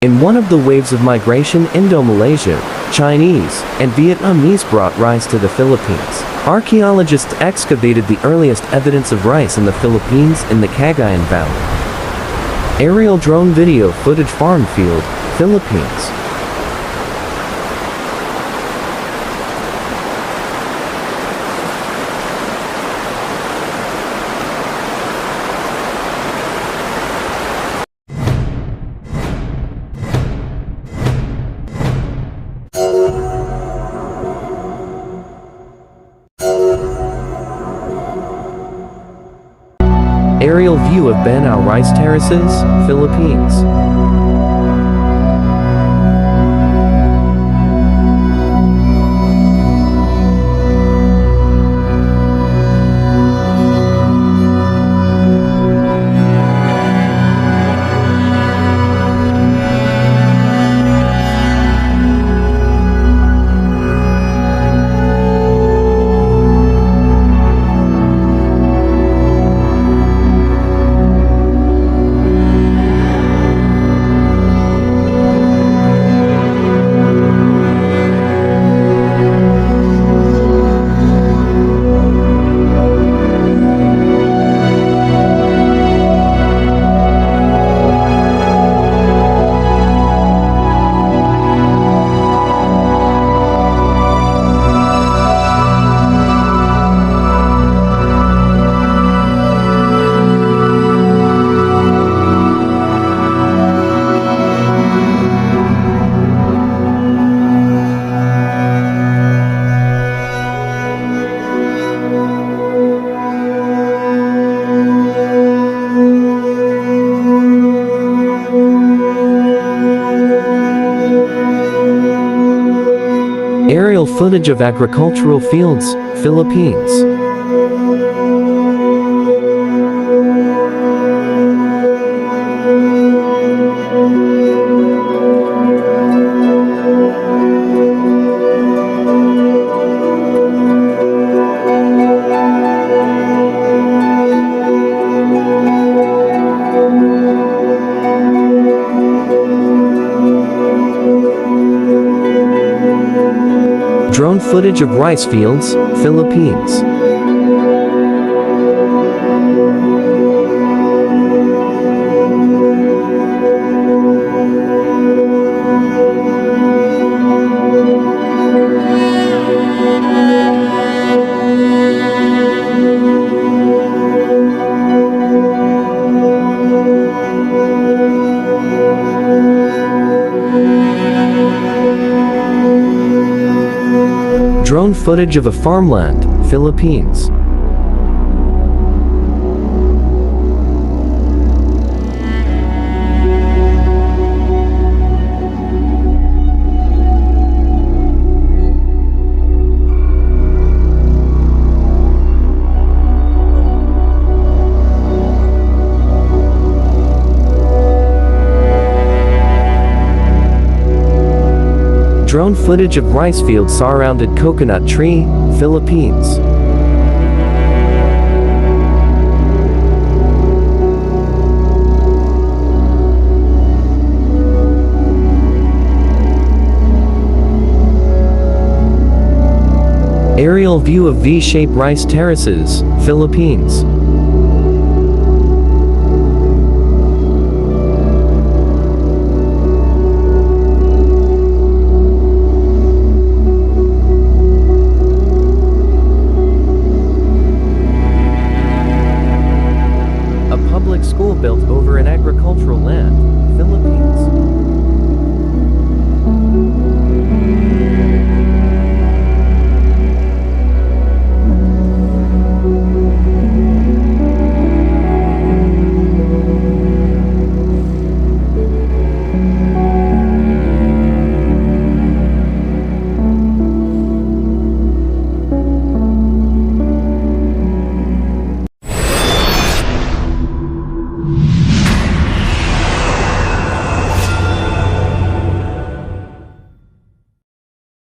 In one of the waves of migration, Indo-Malaysia, Chinese, and Vietnamese brought rice to the Philippines. Archaeologists excavated the earliest evidence of rice in the Philippines in the Cagayan Valley. Aerial drone video footage farm field, Philippines. Aerial view of Banaue Rice Terraces, Philippines. Aerial footage of agricultural fields, Philippines. Drone footage of rice fields, Philippines. Drone footage of a farmland, Philippines. Drone footage of rice field surrounded coconut tree, Philippines. Aerial view of V-shaped rice terraces, Philippines. School built over an agricultural land, Philippines.